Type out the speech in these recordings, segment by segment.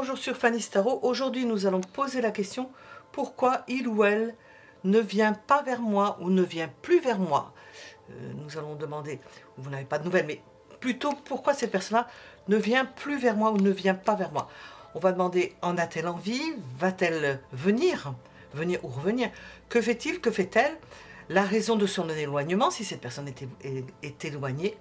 Bonjour sur Fanny Starot. Aujourd'hui, nous allons poser la question pourquoi il ou elle ne vient pas vers moi ou ne vient plus vers moi. Nous allons demander, vous n'avez pas de nouvelles, mais plutôt pourquoi cette personne-là ne vient plus vers moi ou ne vient pas vers moi. On va demander, en a-t-elle envie? Va-t-elle venir ou revenir? Que fait-il? Que fait-elle? La raison de son éloignement, si cette personne est éloignée.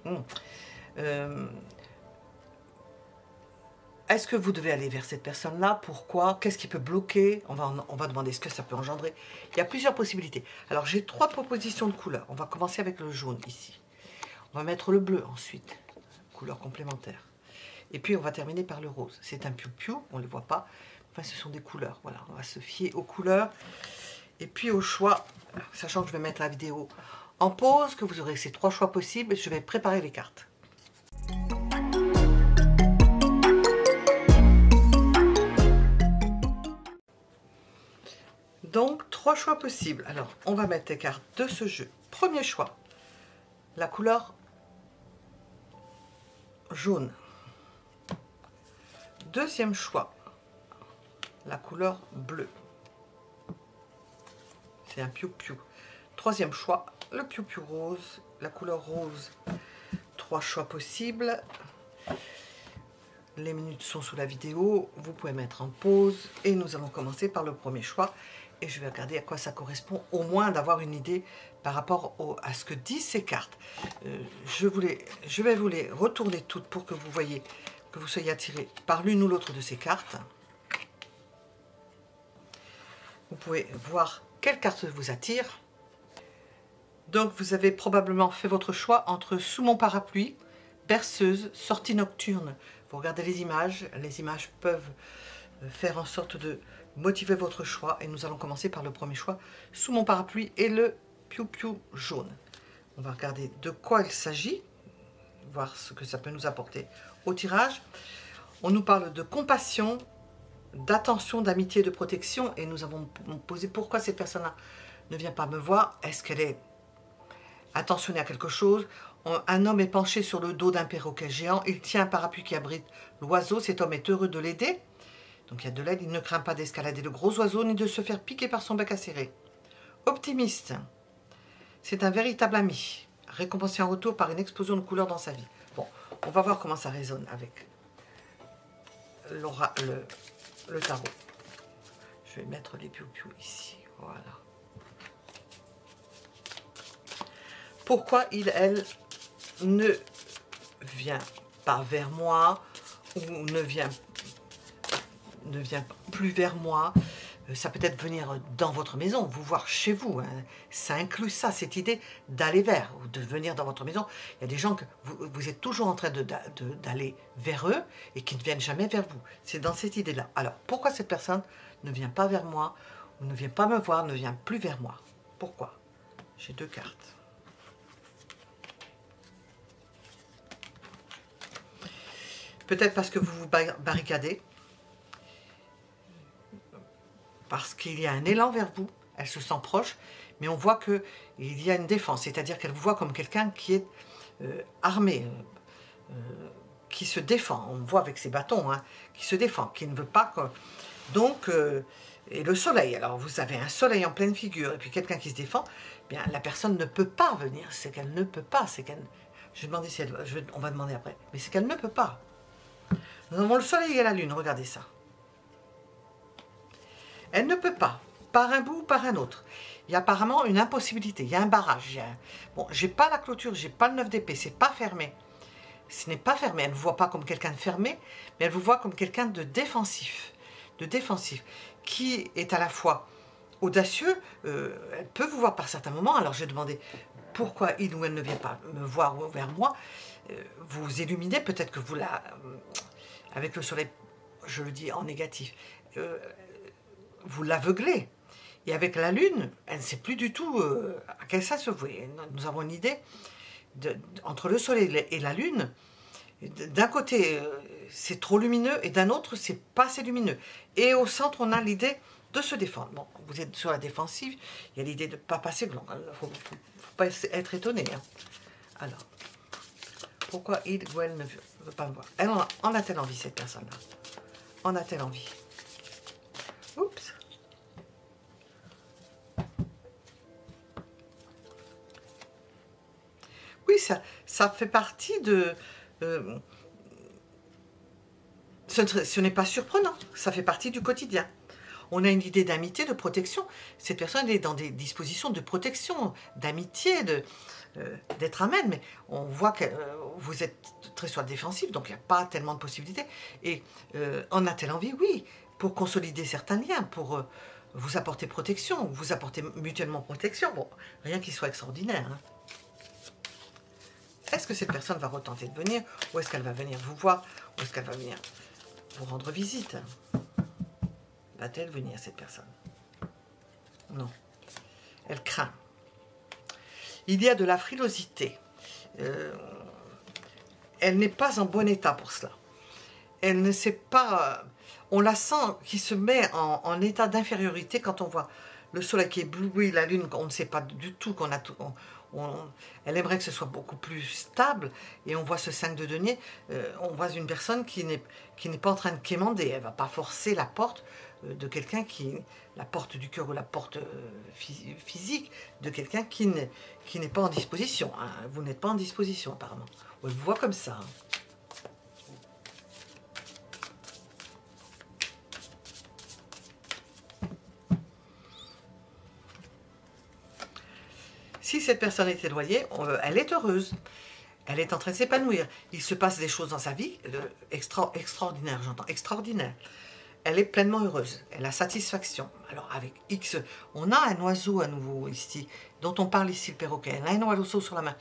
Est-ce que vous devez aller vers cette personne-là? Pourquoi? Qu'est-ce qui peut bloquer? On va demander ce que ça peut engendrer. Il y a plusieurs possibilités. Alors, j'ai 3 propositions de couleurs. On va commencer avec le jaune, ici. On va mettre le bleu, ensuite. Couleur complémentaire. Et puis, on va terminer par le rose. C'est un piou-piou, on ne le voit pas. Enfin, ce sont des couleurs. Voilà, on va se fier aux couleurs. Et puis, au choix, sachant que je vais mettre la vidéo en pause, que vous aurez ces 3 choix possibles, je vais préparer les cartes. Donc, 3 choix possibles. Alors, on va mettre les cartes de ce jeu. Premier choix, la couleur jaune. Deuxième choix, la couleur bleue. C'est un piou-piou. Troisième choix, le piou-piou rose, la couleur rose. 3 choix possibles. Les minutes sont sous la vidéo. Vous pouvez mettre en pause. Et nous allons commencer par le premier choix. Et je vais regarder à quoi ça correspond, au moins d'avoir une idée par rapport à ce que disent ces cartes. Je vais vous les retourner toutes pour que vous voyez, que vous soyez attirés par l'une ou l'autre de ces cartes. Vous pouvez voir quelle carte vous attire. Donc vous avez probablement fait votre choix entre Sous mon parapluie, Berceuse, Sortie nocturne. Vous regardez les images peuvent faire en sorte de motiver votre choix. Et nous allons commencer par le premier choix, Sous mon parapluie et le piou-piou jaune. On va regarder de quoi il s'agit, voir ce que ça peut nous apporter au tirage. On nous parle de compassion, d'attention, d'amitié, de protection. Et nous avons posé pourquoi cette personne-là ne vient pas me voir. Est-ce qu'elle est attentionnée à quelque chose? Un homme est penché sur le dos d'un perroquet géant. Il tient un parapluie qui abrite l'oiseau. Cet homme est heureux de l'aider. Donc il y a de l'aide. Il ne craint pas d'escalader le gros oiseau ni de se faire piquer par son bec acéré. Optimiste. C'est un véritable ami. Récompensé en retour par une explosion de couleurs dans sa vie. Bon, on va voir comment ça résonne avec le tarot. Je vais mettre les piou-piou ici. Voilà. Pourquoi elle ne vient pas vers moi ou ne vient plus vers moi? Ça peut être venir dans votre maison, vous voir chez vous. Hein. Ça inclut ça, cette idée d'aller vers, ou de venir dans votre maison. Il y a des gens que vous êtes toujours en train d'aller vers eux et qui ne viennent jamais vers vous. C'est dans cette idée-là. Alors, pourquoi cette personne ne vient pas vers moi, ou ne vient pas me voir, ne vient plus vers moi? Pourquoi? J'ai 2 cartes. Peut-être parce que vous vous barricadez. Parce qu'il y a un élan vers vous, elle se sent proche, mais on voit qu'il y a une défense, c'est-à-dire qu'elle vous voit comme quelqu'un qui est armé, qui se défend, on voit avec ses bâtons, hein, qui se défend, qui ne veut pas... Donc, et le soleil, alors vous avez un soleil en pleine figure, et puis quelqu'un qui se défend, eh bien la personne ne peut pas venir, c'est qu'elle ne peut pas, c'est qu'elle... Je vais demander si elle... on va demander après, mais c'est qu'elle ne peut pas. Nous avons le soleil et la lune, regardez ça. Elle ne peut pas, par un bout ou par un autre. Il y a apparemment une impossibilité, il y a un barrage. Bon, j'ai pas la clôture, j'ai pas le 9 d'épée, c'est pas fermé. Ce n'est pas fermé, elle ne vous voit pas comme quelqu'un de fermé, mais elle vous voit comme quelqu'un de défensif, qui est à la fois audacieux, elle peut vous voir par certains moments. Alors j'ai demandé pourquoi il ou elle ne vient pas me voir ou vers moi. Vous illuminez, peut-être que vous avec le soleil, je le dis en négatif, vous l'aveuglez. Et avec la lune, elle ne sait plus du tout à quel sens se vouer. Nous avons une idée entre le soleil et la lune. D'un côté, c'est trop lumineux et d'un autre, c'est pas assez lumineux. Et au centre, on a l'idée de se défendre. Bon, vous êtes sur la défensive, il y a l'idée de ne pas passer blanc. Il ne faut pas être étonné. Hein. Alors, pourquoi il ou elle ne veut pas me voir? Elle en a-t-elle envie, cette personne-là? En a-t-elle envie? Oups. Oui, ça fait partie de... ce n'est pas surprenant, ça fait partie du quotidien. On a une idée d'amitié, de protection. Cette personne est dans des dispositions de protection, d'amitié, d'être amène, mais on voit que vous êtes très sur la défensive, donc il n'y a pas tellement de possibilités. Et en a-t-elle envie? Oui, pour consolider certains liens, pour vous apporter protection, vous apporter mutuellement protection. Bon, rien qui soit extraordinaire. Hein. Est-ce que cette personne va retenter de venir, ou est-ce qu'elle va venir vous voir, ou est-ce qu'elle va venir vous rendre visite? Va-t-elle venir, cette personne? Non. Elle craint. Il y a de la frilosité. Elle n'est pas en bon état pour cela. Elle ne sait pas... on la sent qui se met en état d'infériorité quand on voit le soleil qui éblouit, la lune, on ne sait pas du tout qu'on a tout... elle aimerait que ce soit beaucoup plus stable, et on voit ce 5 de denier, on voit une personne qui n'est pas en train de quémander, elle ne va pas forcer la porte de quelqu'un la porte du cœur ou la porte physique de quelqu'un qui n'est pas en disposition. Hein. Vous n'êtes pas en disposition apparemment. On le voit comme ça. Hein. Si cette personne est éloignée, elle est heureuse. Elle est en train de s'épanouir. Il se passe des choses dans sa vie extraordinaires, j'entends, extraordinaires. Elle est pleinement heureuse. Elle a satisfaction. Alors avec X, on a un oiseau à nouveau ici, dont on parle ici, le perroquet. Elle a un oiseau sur la main.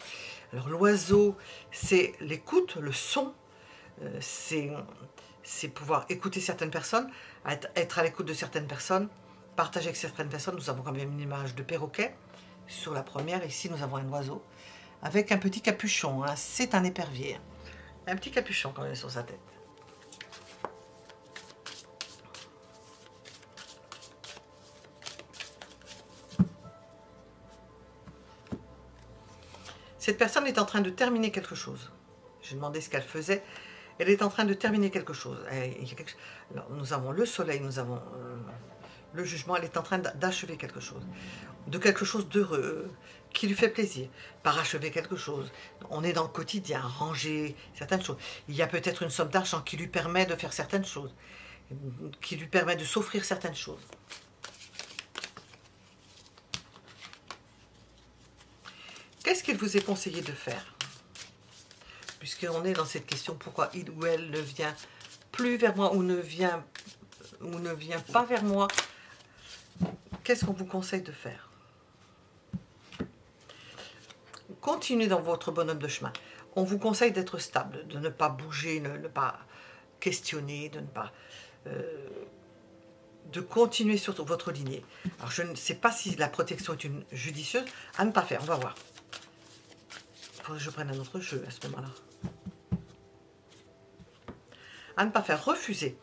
Alors l'oiseau, c'est l'écoute, le son. C'est pouvoir écouter certaines personnes, être à l'écoute de certaines personnes, partager avec certaines personnes. Nous avons quand même une image de perroquet. Sur la première, ici, nous avons un oiseau avec un petit capuchon. Hein. C'est un épervier. Un petit capuchon quand même sur sa tête. Cette personne est en train de terminer quelque chose. J'ai demandé ce qu'elle faisait. Elle est en train de terminer quelque chose. Alors, nous avons le soleil, nous avons le jugement. Elle est en train d'achever quelque chose. De quelque chose d'heureux, qui lui fait plaisir. Parachever quelque chose. On est dans le quotidien, ranger certaines choses. Il y a peut-être une somme d'argent qui lui permet de faire certaines choses. Qui lui permet de s'offrir certaines choses. Qu'est-ce qu'il vous est conseillé de faire? Puisqu'on est dans cette question, pourquoi il ou elle ne vient plus vers moi ou ne vient pas vers moi? Qu'est-ce qu'on vous conseille de faire? Continuez dans votre bonhomme de chemin. On vous conseille d'être stable, de ne pas bouger, de ne pas questionner, de ne pas... de continuer sur votre lignée. Alors je ne sais pas si la protection est une judicieuse, à ne pas faire, on va voir. Il faudrait que je prenne un autre jeu à ce moment-là. À ne pas faire, refuser.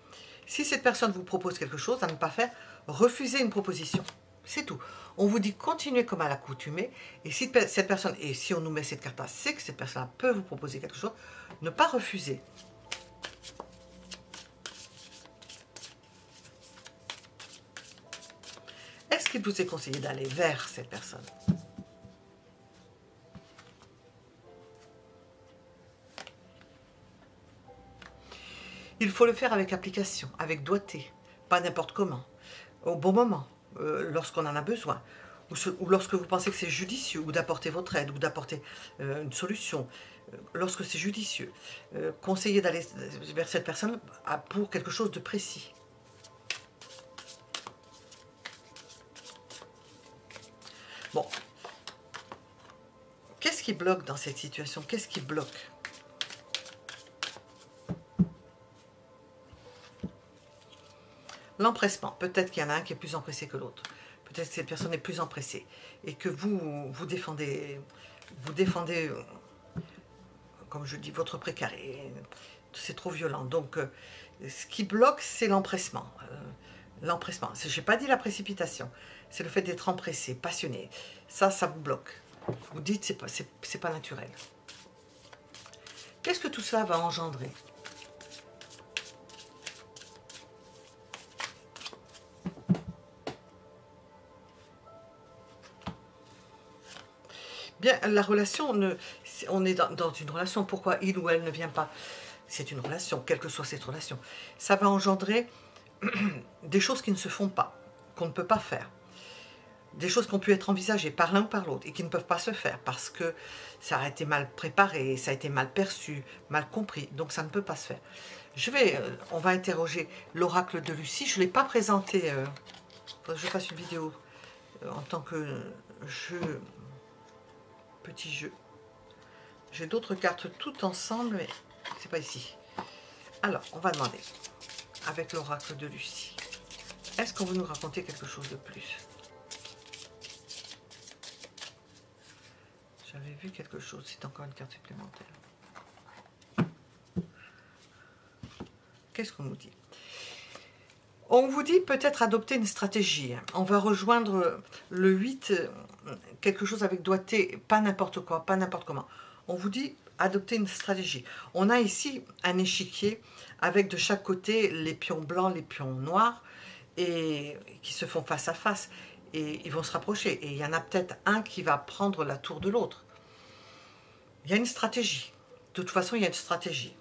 Si cette personne vous propose quelque chose, à ne pas faire, refuser une proposition. C'est tout. On vous dit continuez comme à l'accoutumée. Et si cette personne, et si on nous met cette carte-là, c'est que cette personne peut vous proposer quelque chose. Ne pas refuser. Est-ce qu'il vous est conseillé d'aller vers cette personne? Il faut le faire avec application, avec doigté, pas n'importe comment, au bon moment, lorsqu'on en a besoin, ou lorsque vous pensez que c'est judicieux, ou d'apporter votre aide, ou d'apporter une solution, lorsque c'est judicieux. Conseillez d'aller vers cette personne pour quelque chose de précis. Bon, qu'est-ce qui bloque dans cette situation? Qu'est-ce qui bloque? L'empressement. Peut-être qu'il y en a un qui est plus empressé que l'autre. Peut-être que cette personne est plus empressée. Et que vous défendez, comme je dis, votre précaré. C'est trop violent. Donc, ce qui bloque, c'est l'empressement. L'empressement. Je n'ai pas dit la précipitation. C'est le fait d'être empressé, passionné. Ça vous bloque. Vous dites, c'est pas naturel. Qu'est-ce que tout cela va engendrer? Bien, la relation, on est dans une relation, pourquoi il ou elle ne vient pas? C'est une relation, quelle que soit cette relation. Ça va engendrer des choses qui ne se font pas, qu'on ne peut pas faire. Des choses qui ont pu être envisagées par l'un ou par l'autre et qui ne peuvent pas se faire parce que ça a été mal préparé, ça a été mal perçu, mal compris, donc ça ne peut pas se faire. On va interroger l'oracle de Lucie. Je ne l'ai pas présenté, il faudrait que je fasse une vidéo en tant que jeu, petit jeu. J'ai d'autres cartes toutes ensemble, mais c'est pas ici. Alors, on va demander, avec l'oracle de Lucie, est-ce qu'on veut nous raconter quelque chose de plus? J'avais vu quelque chose, c'est encore une carte supplémentaire. Qu'est-ce qu'on nous dit? On vous dit peut-être adopter une stratégie. On va rejoindre le 8, quelque chose avec doigté, pas n'importe quoi, pas n'importe comment. On vous dit adopter une stratégie. On a ici un échiquier avec de chaque côté les pions blancs, les pions noirs, et qui se font face à face. Et ils vont se rapprocher. Et il y en a peut-être un qui va prendre la tour de l'autre. Il y a une stratégie. De toute façon, il y a une stratégie.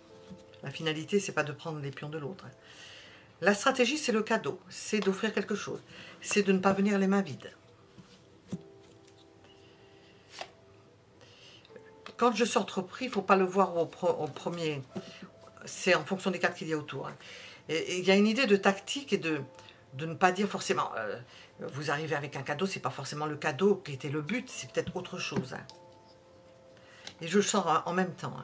La finalité, c'est pas de prendre les pions de l'autre. La stratégie, c'est le cadeau. C'est d'offrir quelque chose. C'est de ne pas venir les mains vides. Quand je sors trop pris, il ne faut pas le voir au premier. C'est en fonction des cartes qu'il y a autour. Et il y a une idée de tactique et de ne pas dire forcément... vous arrivez avec un cadeau, c'est pas forcément le cadeau qui était le but, c'est peut-être autre chose. Et je le sens en même temps.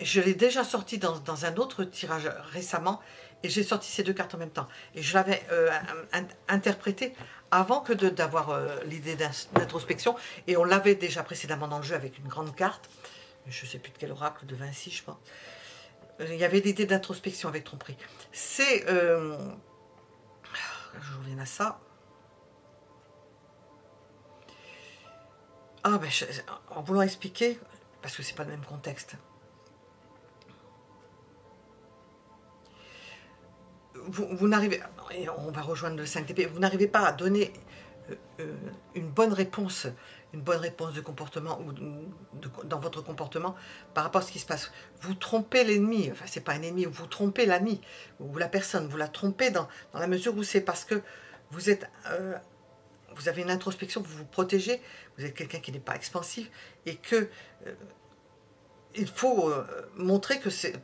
Je l'ai déjà sorti dans un autre tirage récemment, et j'ai sorti ces deux cartes en même temps. Et je l'avais interprété avant que d'avoir l'idée d'introspection, et on l'avait déjà précédemment dans le jeu avec une grande carte, je ne sais plus de quel oracle, de Vinci je pense. Il y avait l'idée d'introspection avec tromperie. C'est... je reviens à ça. Ah ben, en voulant expliquer, parce que c'est pas le même contexte. Vous n'arrivez, on va rejoindre le 5 d'épée, vous n'arrivez pas à donner une bonne réponse de comportement ou dans votre comportement par rapport à ce qui se passe. Vous trompez l'ennemi, enfin c'est pas un ennemi, vous trompez l'ami ou la personne, vous la trompez dans la mesure où c'est parce que vous êtes, vous avez une introspection, vous vous protégez, vous êtes quelqu'un qui n'est pas expansif et que il faut montrer que c'est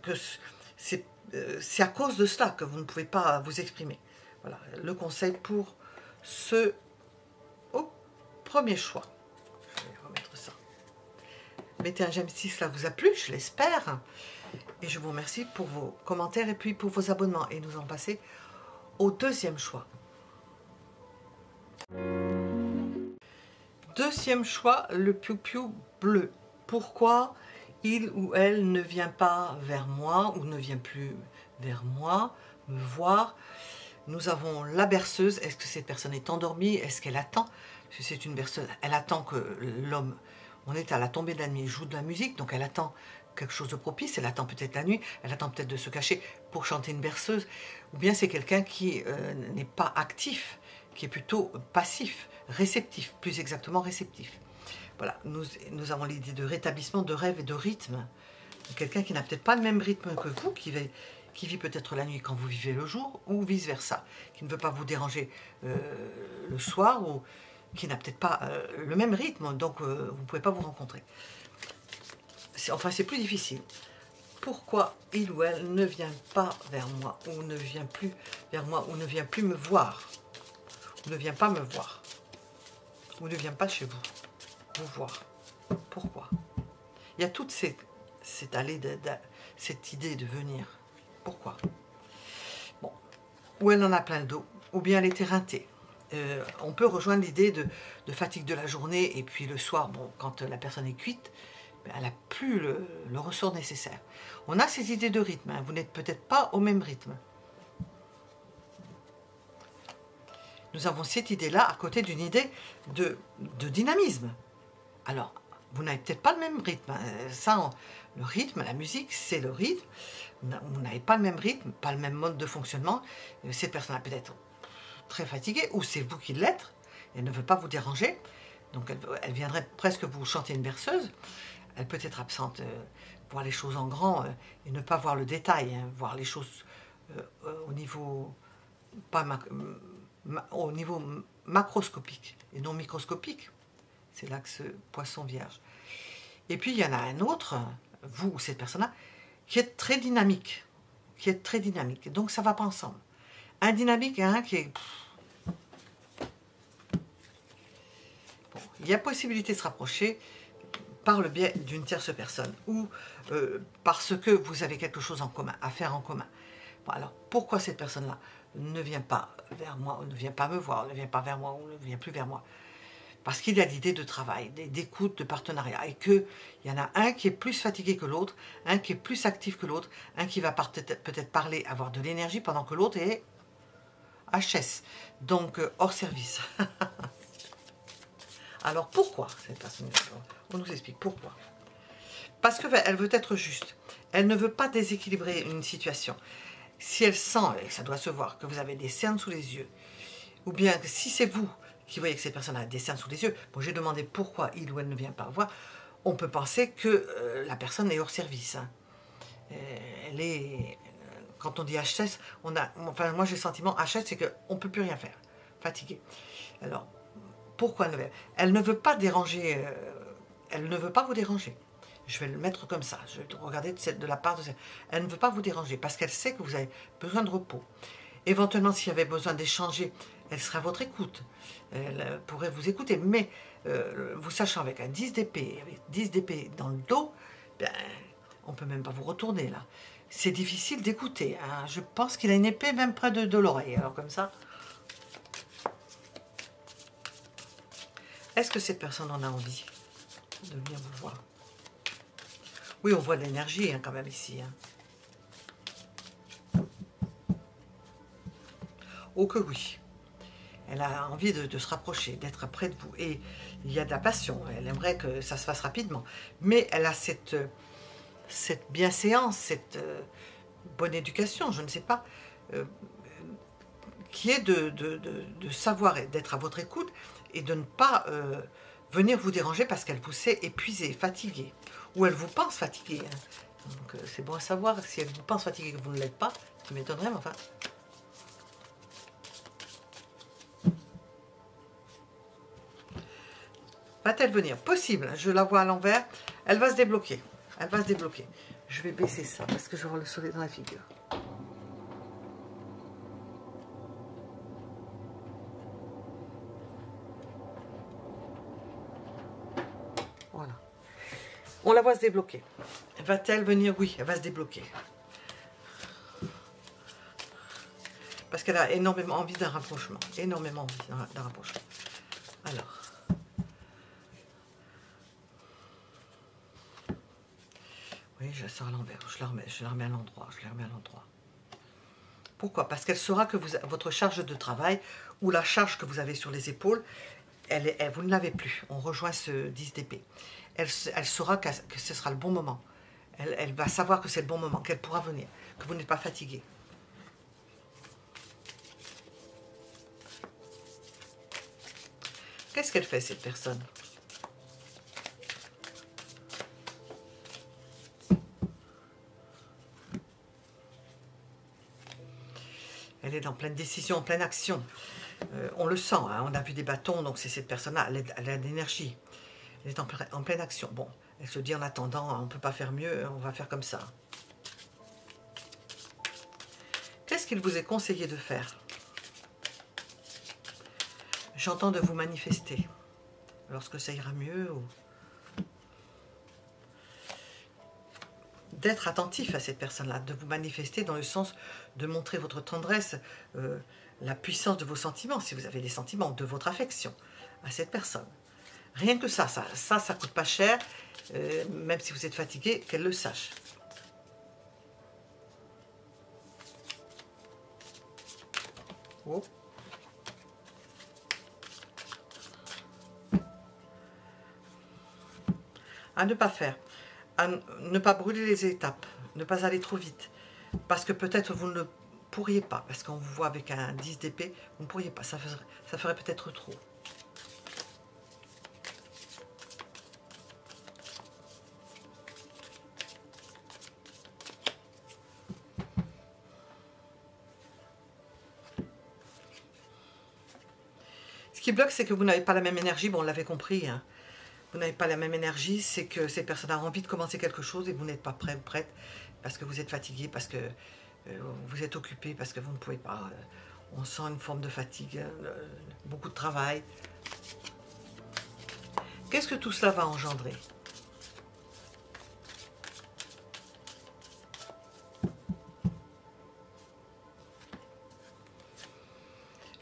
à cause de cela que vous ne pouvez pas vous exprimer. Voilà, le conseil pour ce premier choix. Je vais remettre ça. Mettez un j'aime si cela vous a plu, je l'espère. Et je vous remercie pour vos commentaires et puis pour vos abonnements. Et nous allons passer au deuxième choix. Deuxième choix, le piou-piou bleu. Pourquoi il ou elle ne vient pas vers moi ou ne vient plus vers moi, me voir? Nous avons la berceuse. Est-ce que cette personne est endormie? Est-ce qu'elle attend? Parce que c'est une berceuse, elle attend que l'homme, on est à la tombée de la nuit, joue de la musique, donc elle attend quelque chose de propice, elle attend peut-être la nuit, elle attend peut-être de se cacher pour chanter une berceuse, ou bien c'est quelqu'un qui n'est pas actif, qui est plutôt passif, réceptif, plus exactement réceptif. Voilà, nous avons l'idée de rétablissement, de rêve et de rythme. Quelqu'un qui n'a peut-être pas le même rythme que vous, qui vit peut-être la nuit quand vous vivez le jour, ou vice-versa, qui ne veut pas vous déranger le soir, ou qui n'a peut-être pas le même rythme, donc vous ne pouvez pas vous rencontrer. Enfin, c'est plus difficile. Pourquoi il ou elle ne vient pas vers moi, ou ne vient plus vers moi, ou ne vient plus me voir, ou ne vient pas me voir, ou ne vient pas chez vous voir? Pourquoi? Il y a toute cette allée, cette idée de venir. Pourquoi? Bon, ou elle en a plein le dos, ou bien elle est éreintée. On peut rejoindre l'idée de fatigue de la journée, et puis le soir, bon, quand la personne est cuite, elle n'a plus le ressort nécessaire. On a ces idées de rythme, hein. Vous n'êtes peut-être pas au même rythme. Nous avons cette idée-là à côté d'une idée de dynamisme. Alors, vous n'avez peut-être pas le même rythme. Ça, le rythme, la musique, c'est le rythme. Vous n'avez pas le même rythme, pas le même mode de fonctionnement. Cette personne a peut-être très fatiguée, ou c'est vous qui l'êtes, elle ne veut pas vous déranger. Donc elle viendrait presque vous chanter une berceuse. Elle peut être absente, voir les choses en grand et ne pas voir le détail, hein, voir les choses au niveau, pas au niveau macroscopique et non microscopique. C'est là que ce poisson vierge. Et puis il y en a un autre, vous ou cette personne-là, qui est très dynamique. Donc ça ne va pas ensemble. Un dynamique et un qui est... Bon, il y a possibilité de se rapprocher par le biais d'une tierce personne ou parce que vous avez quelque chose en commun, à faire en commun. Bon, alors, pourquoi cette personne-là ne vient pas vers moi, ou ne vient pas me voir, ne vient pas vers moi, ou ne vient plus vers moi? Parce qu'il y a l'idée de travail, d'écoute, de partenariat, et qu'il y en a un qui est plus fatigué que l'autre, un qui est plus actif que l'autre, un qui va peut-être parler, avoir de l'énergie, pendant que l'autre est HS, donc hors service. Alors pourquoi cette personne? On nous explique pourquoi. Parce qu'elle veut être juste. Elle ne veut pas déséquilibrer une situation. Si elle sent, et ça doit se voir, que vous avez des cernes sous les yeux, ou bien que si c'est vous qui voyez que cette personne a des cernes sous les yeux, bon, j'ai demandé pourquoi il ou elle ne vient pas voir, on peut penser que la personne est hors service. Hein. Elle est... Quand on dit HS, enfin moi j'ai le sentiment, HS c'est qu'on ne peut plus rien faire, fatigué. Alors, pourquoi elle ne veut pas déranger, elle ne veut pas vous déranger. Je vais le mettre comme ça, je vais regarder de la part de celle. Elle ne veut pas vous déranger parce qu'elle sait que vous avez besoin de repos. Éventuellement, s'il y avait besoin d'échanger, elle sera à votre écoute. Elle pourrait vous écouter, mais vous sachant avec un 10 d'épée, avec 10 d'épée dans le dos, ben, on ne peut même pas vous retourner là. C'est difficile d'écouter. Hein. Je pense qu'il a une épée même près de l'oreille. Alors comme ça. Est-ce que cette personne en a envie de venir vous voir? Oui, on voit de l'énergie hein, quand même ici. Hein. Oh que oui. Elle a envie de se rapprocher, d'être près de vous. Et il y a de la passion. Elle aimerait que ça se fasse rapidement. Mais elle a cette bienséance, cette bonne éducation, je ne sais pas, qui est de savoir d'être à votre écoute et de ne pas venir vous déranger parce qu'elle vous sait épuisée, fatiguée. Ou elle vous pense fatiguée. Hein. Donc c'est bon à savoir, si elle vous pense fatiguée et que vous ne l'êtes pas, ça m'étonnerait, mais enfin... Va-t-elle venir? Possible, je la vois à l'envers, elle va se débloquer. Elle va se débloquer. Je vais baisser ça parce que je vais avoir le soleil dans la figure. Voilà. On la voit se débloquer. Va-t-elle venir? Oui, elle va se débloquer. Parce qu'elle a énormément envie d'un rapprochement. Énormément envie d'un rapprochement. Alors. Oui, je la sors à l'envers. Je la remets à l'endroit. Je la remets à l'endroit. Pourquoi? Parce qu'elle saura que votre charge de travail ou la charge que vous avez sur les épaules, vous ne l'avez plus. On rejoint ce 10 d'épée. Elle saura que ce sera le bon moment. Elle va savoir que c'est le bon moment, qu'elle pourra venir, que vous n'êtes pas fatigué. Qu'est-ce qu'elle fait, cette personne? Elle est en pleine décision, en pleine action. On le sent, hein, on a vu des bâtons, donc c'est cette personne-là, elle a de l'énergie. Elle est en pleine action. Bon, elle se dit en attendant, on ne peut pas faire mieux, on va faire comme ça. Qu'est-ce qu'il vous est conseillé de faire? J'entends de vous manifester. Lorsque ça ira mieux, ou... d'être attentif à cette personne-là, de vous manifester dans le sens de montrer votre tendresse, la puissance de vos sentiments, si vous avez des sentiments, de votre affection à cette personne. Rien que ça coûte pas cher, même si vous êtes fatigué, qu'elle le sache. Oh. À ne pas faire, à ne pas brûler les étapes, ne pas aller trop vite, parce que peut-être vous ne pourriez pas, parce qu'on vous voit avec un 10 d'épée, vous ne pourriez pas, ça ferait peut-être trop. qui bloque, c'est que vous n'avez pas la même énergie. Bon, on l'avait compris, hein. Vous n'avez pas la même énergie, c'est que cette personne a envie de commencer quelque chose et vous n'êtes pas prêt ou prête parce que vous êtes fatigué, parce que vous êtes occupé, parce que vous ne pouvez pas. On sent une forme de fatigue, beaucoup de travail. Qu'est-ce que tout cela va engendrer?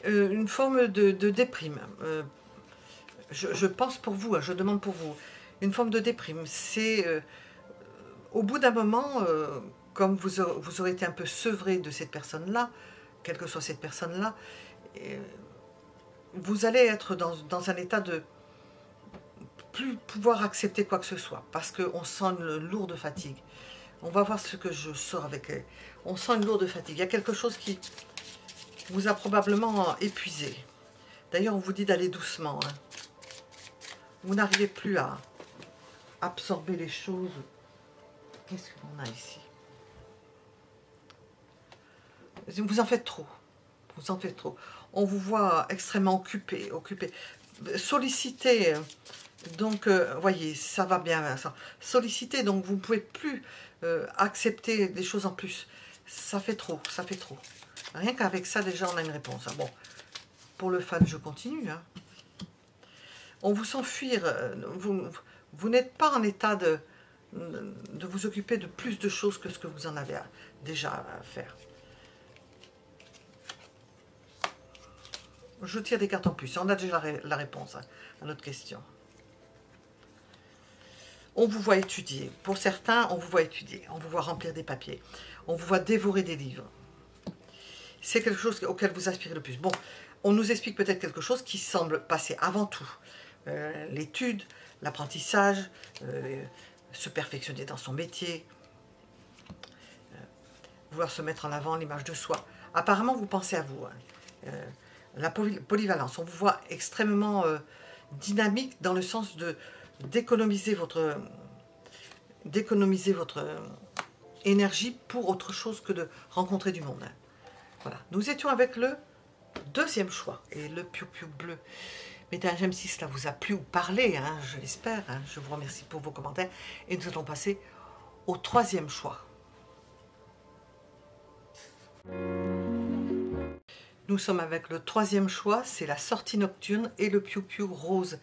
Une forme de déprime. Je pense pour vous, hein, je demande pour vous. Une forme de déprime. C'est au bout d'un moment, comme vous aurez été un peu sevré de cette personne-là, quelle que soit cette personne-là, vous allez être dans un état de plus pouvoir accepter quoi que ce soit, parce qu'on sent une lourde fatigue. On va voir ce que je sors avec elle. On sent une lourde fatigue. Il y a quelque chose qui vous a probablement épuisé. D'ailleurs, on vous dit d'aller doucement. Hein. Vous n'arrivez plus à absorber les choses. Qu'est-ce qu'on a ici? Vous en faites trop. Vous en faites trop. On vous voit extrêmement occupé, sollicité. Donc, voyez, ça va bien. Ça. Sollicité, donc vous ne pouvez plus accepter des choses en plus. Ça fait trop, ça fait trop. Rien qu'avec ça, déjà, on a une réponse. Hein. Bon, pour le fan, je continue. Hein. On vous sent fuir. Vous n'êtes pas en état de vous occuper de plus de choses que ce que vous en avez déjà à faire. Je tire des cartes en plus. On a déjà la réponse hein, à notre question. On vous voit étudier. Pour certains, on vous voit étudier. On vous voit remplir des papiers. On vous voit dévorer des livres. C'est quelque chose auquel vous aspirez le plus. Bon, on nous explique peut-être quelque chose qui semble passer avant tout. L'étude, l'apprentissage, se perfectionner dans son métier, vouloir se mettre en avant l'image de soi. Apparemment, vous pensez à vous. Hein. La polyvalence, on vous voit extrêmement dynamique dans le sens de d'économiser votre énergie pour autre chose que de rencontrer du monde. Hein. Voilà, nous étions avec le deuxième choix et le piou-piou bleu. Mesdames, j'aime si cela vous a plu ou parlé, hein, je l'espère. Hein, je vous remercie pour vos commentaires et nous allons passer au troisième choix. Nous sommes avec le troisième choix, c'est la sortie nocturne et le piou-piou rose.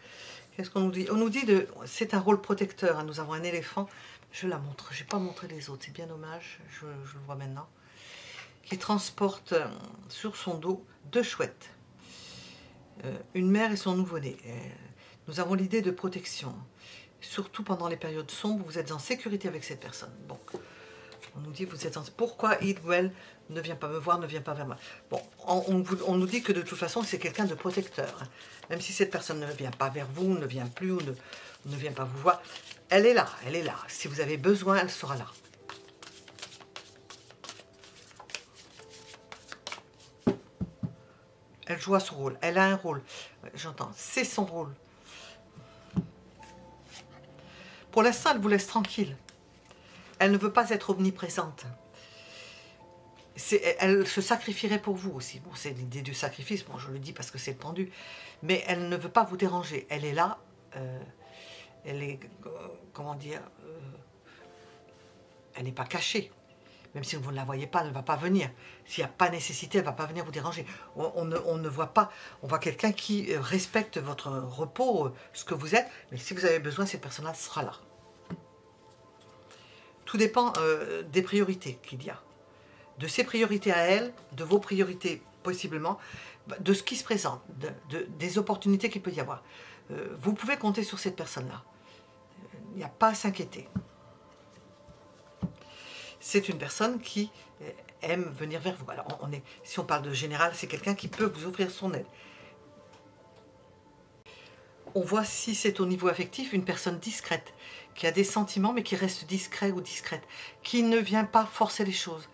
Qu'est-ce qu'on nous dit? On nous dit que c'est un rôle protecteur. Hein, nous avons un éléphant. Je la montre. Je n'ai pas montré les autres. C'est bien dommage. Je le vois maintenant. Qui transporte sur son dos deux chouettes. Une mère et son nouveau-né. Nous avons l'idée de protection. Surtout pendant les périodes sombres, vous êtes en sécurité avec cette personne. Bon, on nous dit vous êtes en... Pourquoi Idwell ne vient pas me voir, ne vient pas vers moi? Bon, on nous dit que de toute façon, c'est quelqu'un de protecteur. Hein. Même si cette personne ne vient pas vers vous, ne vient plus ou ne vient pas vous voir, elle est là, elle est là. Si vous avez besoin, elle sera là. Elle joue à son rôle, elle a un rôle. J'entends, c'est son rôle. Pour l'instant, elle vous laisse tranquille. Elle ne veut pas être omniprésente. Elle se sacrifierait pour vous aussi. Bon, c'est l'idée du sacrifice, bon, je le dis parce que c'est tendu. Mais elle ne veut pas vous déranger. Elle est là, elle est, comment dire, elle n'est pas cachée. Même si vous ne la voyez pas, elle ne va pas venir. S'il n'y a pas nécessité, elle ne va pas venir vous déranger. On ne voit pas, on voit quelqu'un qui respecte votre repos, ce que vous êtes, mais si vous avez besoin, cette personne-là sera là. Tout dépend des priorités qu'il y a. De ses priorités à elle, de vos priorités possiblement, de ce qui se présente, des opportunités qu'il peut y avoir. Vous pouvez compter sur cette personne-là. Il n'y a pas à s'inquiéter. C'est une personne qui aime venir vers vous. Alors, si on parle de général, c'est quelqu'un qui peut vous offrir son aide. On voit si c'est au niveau affectif, une personne discrète, qui a des sentiments, mais qui reste discret ou discrète, qui ne vient pas forcer les choses,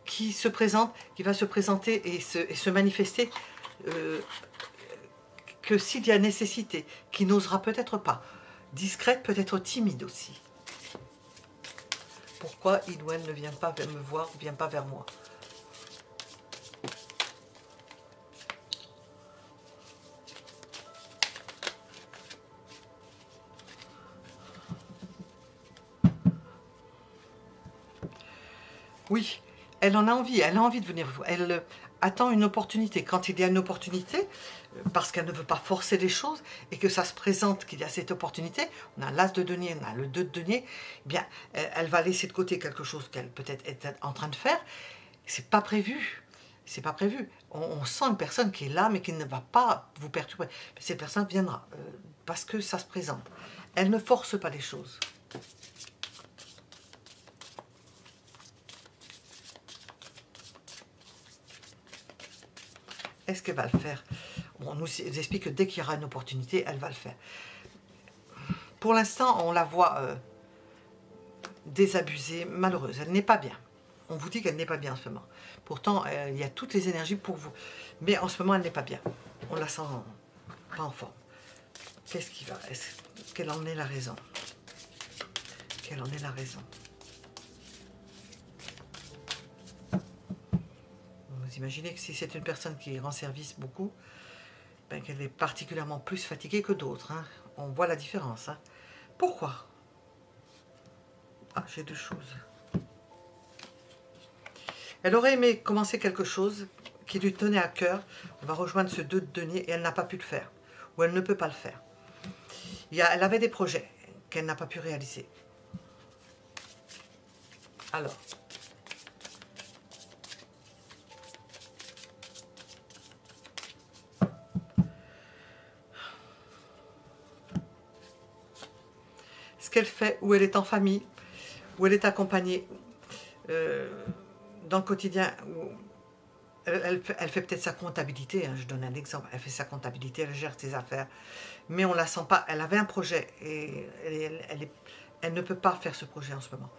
qui se présente, qui va se présenter et se manifester que s'il y a nécessité, qui n'osera peut-être pas. Discrète, peut-être timide aussi. Pourquoi Idwen ne vient pas me voir, ne vient pas vers moi? Oui, elle en a envie, elle a envie de venir vous. Elle attend une opportunité. Quand il y a une opportunité, parce qu'elle ne veut pas forcer les choses, et que ça se présente qu'il y a cette opportunité, on a l'as de denier, on a le 2 de denier, eh bien, elle va laisser de côté quelque chose qu'elle peut-être est en train de faire. C'est pas prévu. C'est pas prévu. On sent une personne qui est là, mais qui ne va pas vous perturber. Cette personne viendra, parce que ça se présente. Elle ne force pas les choses. Est-ce qu'elle va le faire? On nous explique que dès qu'il y aura une opportunité, elle va le faire. Pour l'instant, on la voit désabusée, malheureuse. Elle n'est pas bien. On vous dit qu'elle n'est pas bien en ce moment. Pourtant, il y a toutes les énergies pour vous. Mais en ce moment, elle n'est pas bien. On la sent pas en forme. Qu'est-ce qui va? Quelle en est la raison? Quelle en est la raison? Vous imaginez que si c'est une personne qui rend service beaucoup, ben qu'elle est particulièrement plus fatiguée que d'autres. Hein. On voit la différence. Hein. Pourquoi? Ah, j'ai deux choses. Elle aurait aimé commencer quelque chose qui lui tenait à cœur. On va rejoindre ce 2 de denier et elle n'a pas pu le faire. Ou elle ne peut pas le faire. Elle avait des projets qu'elle n'a pas pu réaliser. Alors. Ce qu'elle fait, où elle est en famille, où elle est accompagnée dans le quotidien, où elle fait peut-être sa comptabilité, hein, je donne un exemple, elle fait sa comptabilité, elle gère ses affaires, mais on ne la sent pas, elle avait un projet et elle ne peut pas faire ce projet en ce moment.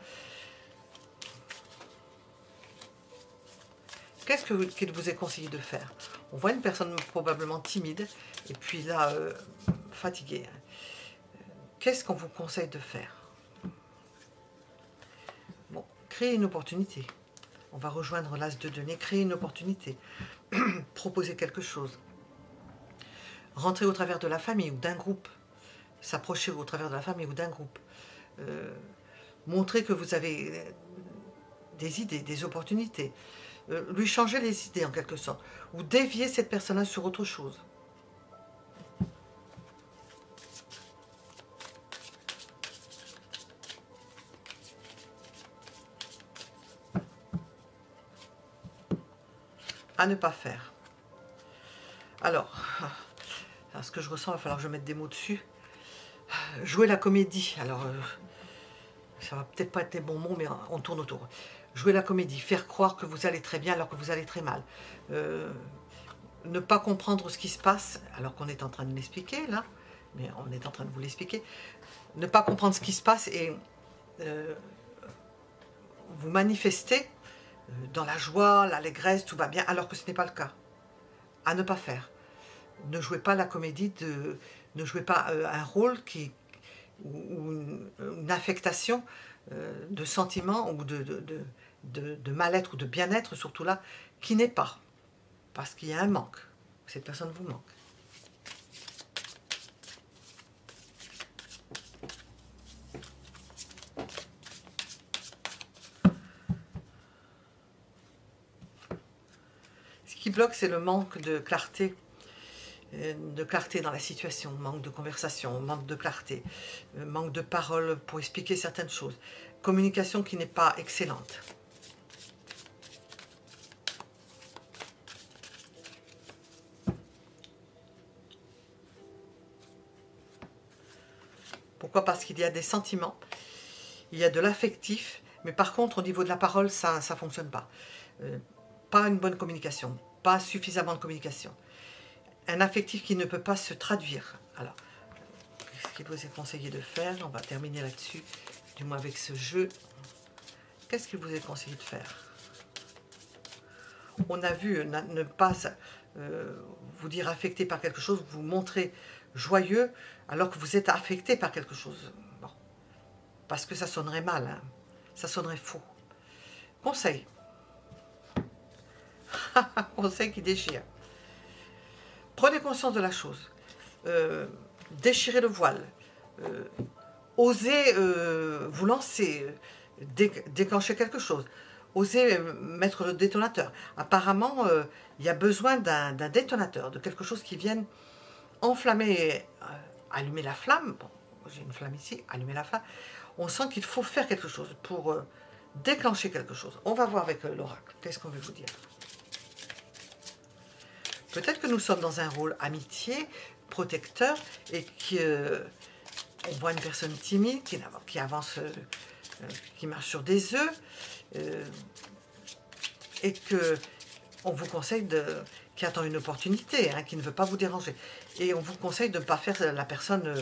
Qu'est-ce qu'il vous est conseillé de faire? On voit une personne probablement timide et puis là, fatiguée. Qu'est-ce qu'on vous conseille de faire? Bon, créer une opportunité. On va rejoindre l'as de denier, créer une opportunité, proposer quelque chose, rentrer au travers de la famille ou d'un groupe, s'approcher au travers de la famille ou d'un groupe, montrer que vous avez des idées, des opportunités, lui changer les idées en quelque sorte, ou dévier cette personne-là sur autre chose. À ne pas faire. Alors, ce que je ressens, il va falloir que je mette des mots dessus. Jouer la comédie. Alors, ça va peut-être pas être les bons mots, mais on tourne autour. Jouer la comédie, faire croire que vous allez très bien alors que vous allez très mal. Ne pas comprendre ce qui se passe, alors qu'on est en train de l'expliquer, là. Mais on est en train de vous l'expliquer. Ne pas comprendre ce qui se passe et vous manifester dans la joie, l'allégresse, tout va bien, alors que ce n'est pas le cas. À ne pas faire. Ne jouez pas la comédie, ne jouez pas un rôle ou une affectation de sentiment ou de mal-être ou de bien-être, surtout là, qui n'est pas. Parce qu'il y a un manque. Cette personne vous manque. Ce qui bloque, c'est le manque de clarté dans la situation, manque de conversation, manque de clarté, manque de paroles pour expliquer certaines choses, communication qui n'est pas excellente. Pourquoi? Parce qu'il y a des sentiments, il y a de l'affectif, mais par contre au niveau de la parole, ça ne fonctionne pas. Pas une bonne communication, pas suffisamment de communication. Un affectif qui ne peut pas se traduire. Alors, qu'est-ce qu'il vous est conseillé de faire? On va terminer là-dessus, du moins avec ce jeu. Qu'est-ce qu'il vous est conseillé de faire? On a vu ne pas vous dire affecté par quelque chose, vous montrer joyeux alors que vous êtes affecté par quelque chose. Bon. Parce que ça sonnerait mal, hein. Ça sonnerait faux. Conseil. Conseil qui déchire. Prenez conscience de la chose. Déchirez le voile. Osez vous lancer, déclencher quelque chose. osez mettre le détonateur. Apparemment, il y a besoin d'un détonateur, de quelque chose qui vienne enflammer, allumer la flamme. Bon, j'ai une flamme ici, allumer la flamme. On sent qu'il faut faire quelque chose pour déclencher quelque chose. On va voir avec l'oracle. Qu'est-ce qu'on veut vous dire? Peut-être que nous sommes dans un rôle amitié, protecteur, et on voit une personne timide qui avance, qui marche sur des œufs, et que on vous conseille qui attend une opportunité, hein, qui ne veut pas vous déranger. Et on vous conseille de ne pas faire la personne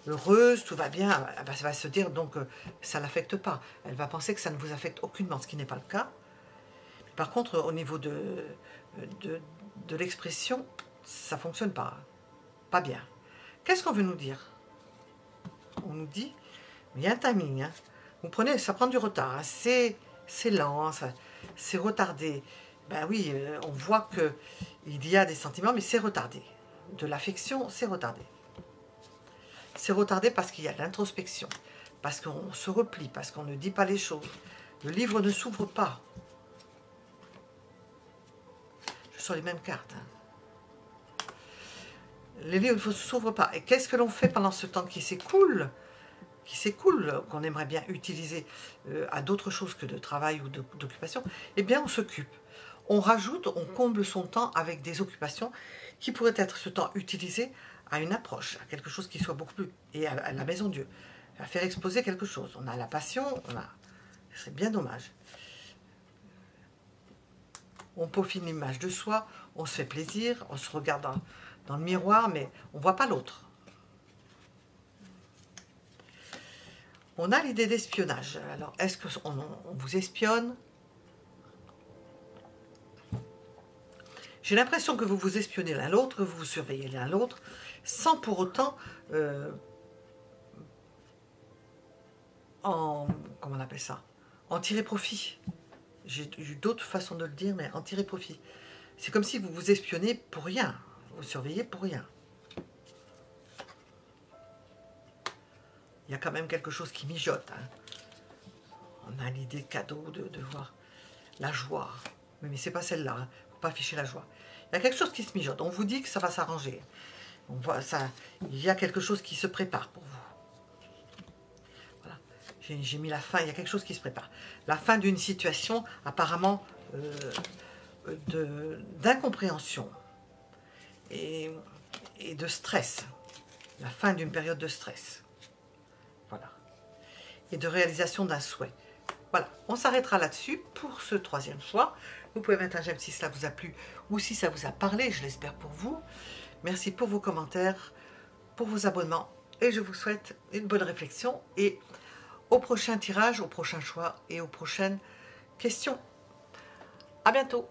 heureuse, tout va bien. Elle va se dire donc ça ne l'affecte pas. Elle va penser que ça ne vous affecte aucunement, ce qui n'est pas le cas. Par contre, au niveau de l'expression, ça ne fonctionne pas. Pas bien. Qu'est-ce qu'on veut nous dire? On nous dit, il y a un timing. Hein. Vous prenez, ça prend du retard. Hein. C'est lent, c'est retardé. Ben oui, on voit qu'il y a des sentiments, mais c'est retardé. De l'affection, c'est retardé. C'est retardé parce qu'il y a de l'introspection, parce qu'on se replie, parce qu'on ne dit pas les choses. Le livre ne s'ouvre pas. Je sors les mêmes cartes. Hein. Les livres ne s'ouvrent pas. Et qu'est-ce que l'on fait pendant ce temps qui s'écoule, qu'on aimerait bien utiliser à d'autres choses que de travail ou d'occupation? Eh bien, on s'occupe. On rajoute, on comble son temps avec des occupations qui pourraient être ce temps utilisé à une approche, à quelque chose qui soit beaucoup plus... Et à la maison Dieu, à faire exposer quelque chose. On a la passion, c'est bien dommage. On peaufine l'image de soi, on se fait plaisir, on se regarde dans le miroir, mais on ne voit pas l'autre. On a l'idée d'espionnage. Alors, est-ce qu'on vous espionne? J'ai l'impression que vous vous espionnez l'un l'autre, que vous vous surveillez l'un l'autre, sans pour autant, comment on appelle ça, en tirer profit. J'ai eu d'autres façons de le dire, mais en tirer profit. C'est comme si vous vous espionnez pour rien, vous surveillez pour rien. Il y a quand même quelque chose qui mijote. Hein. On a l'idée cadeau de voir la joie. Mais c'est pas celle-là, hein. Faut pas afficher la joie. Il y a quelque chose qui se mijote. On vous dit que ça va s'arranger. On voit ça. Il y a quelque chose qui se prépare pour vous. Voilà. J'ai mis la fin. Il y a quelque chose qui se prépare. La fin d'une situation apparemment d'incompréhension et de stress. La fin d'une période de stress. Voilà. Et de réalisation d'un souhait. Voilà, on s'arrêtera là-dessus pour ce troisième soir. Vous pouvez mettre un j'aime si cela vous a plu ou si ça vous a parlé, je l'espère pour vous. Merci pour vos commentaires, pour vos abonnements et je vous souhaite une bonne réflexion et au prochain tirage, au prochain choix et aux prochaines questions. À bientôt.